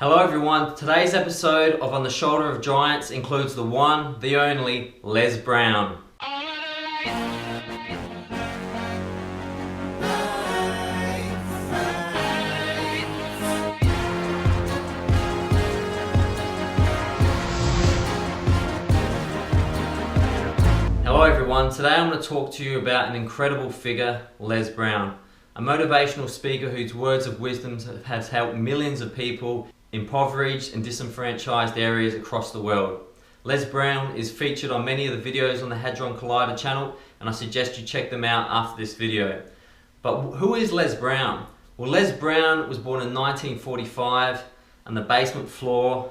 Hello everyone, today's episode of On the Shoulder of Giants includes the one, the only, Les Brown. Hello everyone, today I'm going to talk to you about an incredible figure, Les Brown. A motivational speaker whose words of wisdom has helped millions of people impoverished and disenfranchised areas across the world. Les Brown is featured on many of the videos on the Hadron Collider channel, and I suggest you check them out after this video. But who is Les Brown? Well, Les Brown was born in 1945 on the basement floor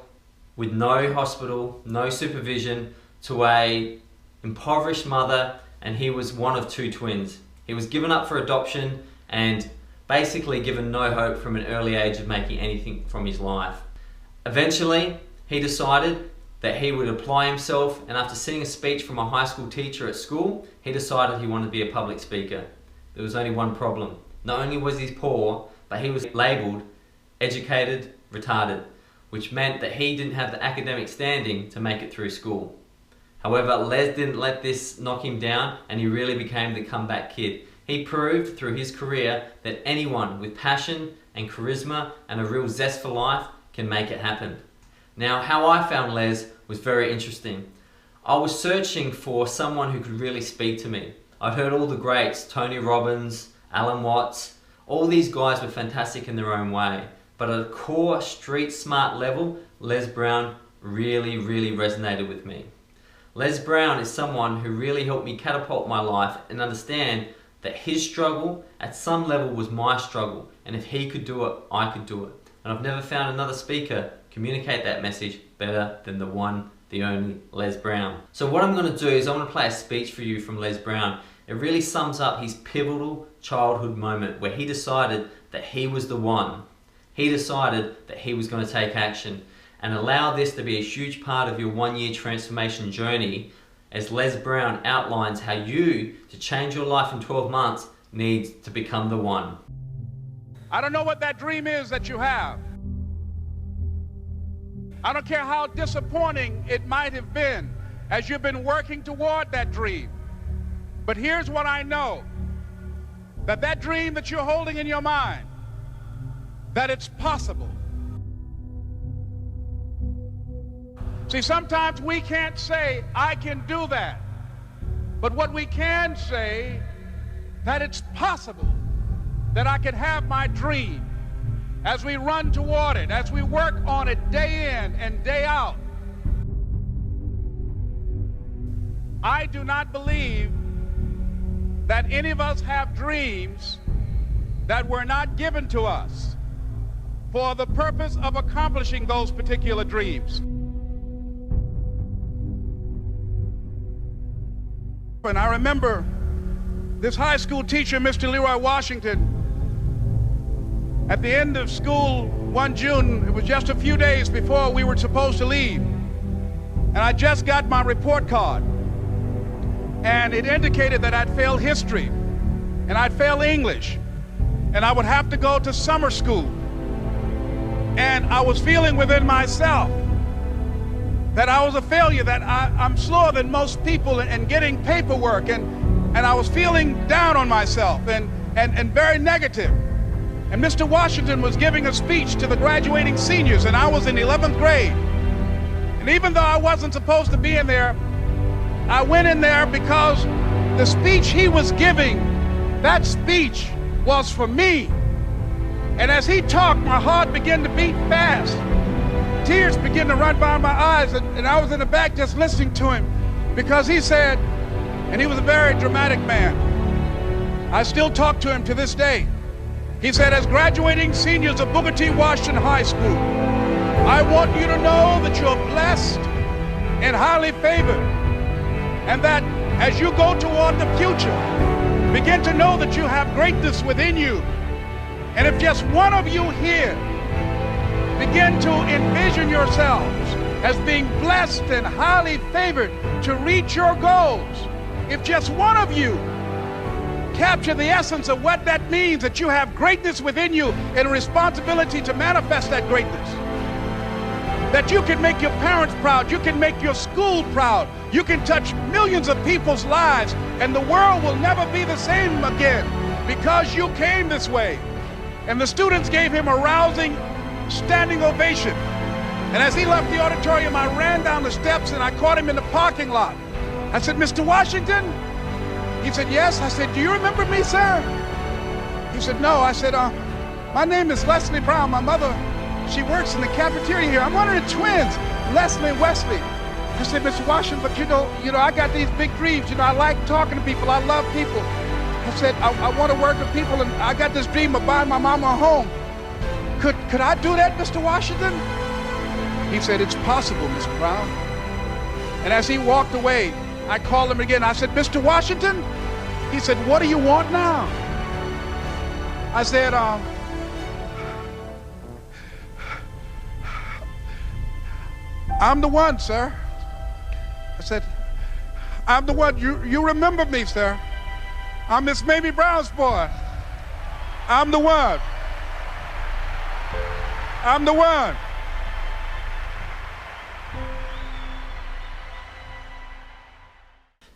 with no hospital, no supervision, to a impoverished mother, and he was one of two twins. He was given up for adoption and basically given no hope from an early age of making anything from his life. Eventually, he decided that he would apply himself, and after seeing a speech from a high school teacher at school, he decided he wanted to be a public speaker. There was only one problem. Not only was he poor, but he was labelled educated retarded, which meant that he didn't have the academic standing to make it through school. However, Les didn't let this knock him down, and he really became the comeback kid. He proved through his career that anyone with passion and charisma and a real zest for life can make it happen. Now, how I found Les was very interesting. I was searching for someone who could really speak to me. I'd heard all the greats, Tony Robbins, Alan Watts. All these guys were fantastic in their own way. But at a core street smart level, Les Brown really resonated with me. Les Brown is someone who really helped me catapult my life and understand that his struggle at some level was my struggle, and if he could do it, I could do it. And I've never found another speaker communicate that message better than the one, the only, Les Brown. So what I'm going to do is I'm going to play a speech for you from Les Brown. It really sums up his pivotal childhood moment where he decided that he was the one. He decided that he was going to take action and allow this to be a huge part of your 1-year transformation journey, as Les Brown outlines how you, to change your life in 12 months, needs to become the one. I don't know what that dream is that you have. I don't care how disappointing it might have been as you've been working toward that dream. But here's what I know, that dream that you're holding in your mind, that it's possible. See, sometimes we can't say, I can do that. But what we can say, that it's possible that I can have my dream as we run toward it, as we work on it day in and day out. I do not believe that any of us have dreams that were not given to us for the purpose of accomplishing those particular dreams. And I remember this high school teacher, Mr. Leroy Washington, at the end of school one June, it was just a few days before we were supposed to leave, and I just got my report card, and it indicated that I'd failed history, and I'd failed English, and I would have to go to summer school. And I was feeling within myself that I was a failure, that I'm slower than most people in getting paperwork, and I was feeling down on myself and very negative. And Mr. Washington was giving a speech to the graduating seniors, and I was in 11th grade. And even though I wasn't supposed to be in there, I went in there because the speech he was giving, that speech was for me. And as he talked, my heart began to beat fast. Tears began to run by my eyes, and I was in the back just listening to him, because he said, and he was a very dramatic man. I still talk to him to this day. He said, as graduating seniors of Booker T. Washington High School, I want you to know that you're blessed and highly favored, and that as you go toward the future, begin to know that you have greatness within you. And if just one of you here begin to envision yourselves as being blessed and highly favored to reach your goals, if just one of you capture the essence of what that means, that you have greatness within you and a responsibility to manifest that greatness, that you can make your parents proud, you can make your school proud, you can touch millions of people's lives, and the world will never be the same again because you came this way. And the students gave him a rousing standing ovation. And as he left the auditorium, I ran down the steps and I caught him in the parking lot. I said, Mr. Washington? He said, yes. I said, do you remember me, sir? He said, no. I said, my name is Leslie Brown. My mother, she works in the cafeteria here. I'm one of the twins, Leslie and Wesley. I said, Mr. Washington, but you know, I got these big dreams. You know, I like talking to people. I love people. I said, I want to work with people, and I got this dream of buying my mama a home. Could I do that, Mr. Washington? He said, it's possible, Mr. Brown. And as he walked away, I called him again. I said, Mr. Washington? He said, what do you want now? I said, I'm the one, sir. I said, I'm the one. You remember me, sir. I'm Miss Mamie Brown's boy. I'm the one. I'm the one.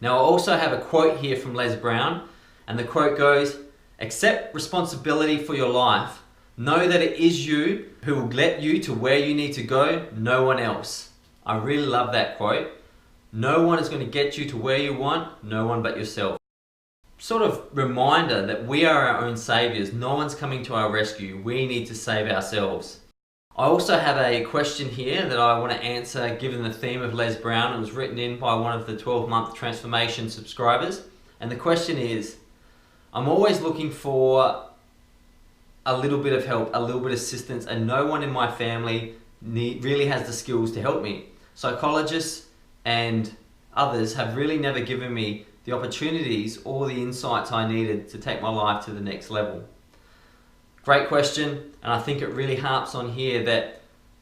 Now I also have a quote here from Les Brown, and the quote goes, accept responsibility for your life. Know that it is you who will get you to where you need to go, no one else. I really love that quote. No one is going to get you to where you want, no one but yourself. Sort of reminder that we are our own saviors. No one's coming to our rescue. We need to save ourselves. I also have a question here that I want to answer given the theme of Les Brown. It was written in by one of the 12-month transformation subscribers. And the question is, I'm always looking for a little bit of help, a little bit of assistance, and no one in my family really has the skills to help me. Psychologists and others have really never given me the opportunities or the insights I needed to take my life to the next level. Great question, and I think it really harps on here that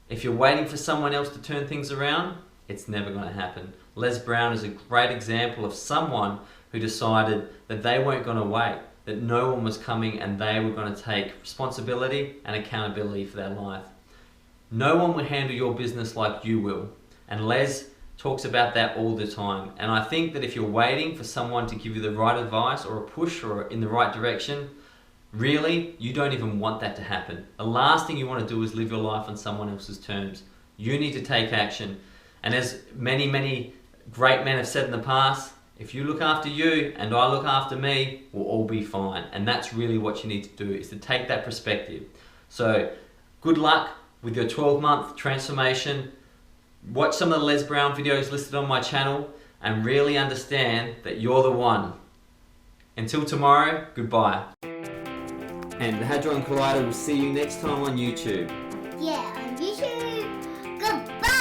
if you're waiting for someone else to turn things around, it's never going to happen. Les Brown is a great example of someone who decided that they weren't going to wait, that no one was coming and they were going to take responsibility and accountability for their life. No one will handle your business like you will, and Les talks about that all the time. And I think that if you're waiting for someone to give you the right advice or a push or in the right direction, really, you don't even want that to happen. The last thing you want to do is live your life on someone else's terms. You need to take action. And as many, many great men have said in the past, if you look after you and I look after me, we'll all be fine. And that's really what you need to do, is to take that perspective. So good luck with your 12-month transformation. Watch some of the Les Brown videos listed on my channel and really understand that you're the one. Until tomorrow, goodbye. And the Hadron Collider will see you next time on YouTube. Yeah, on YouTube. Goodbye.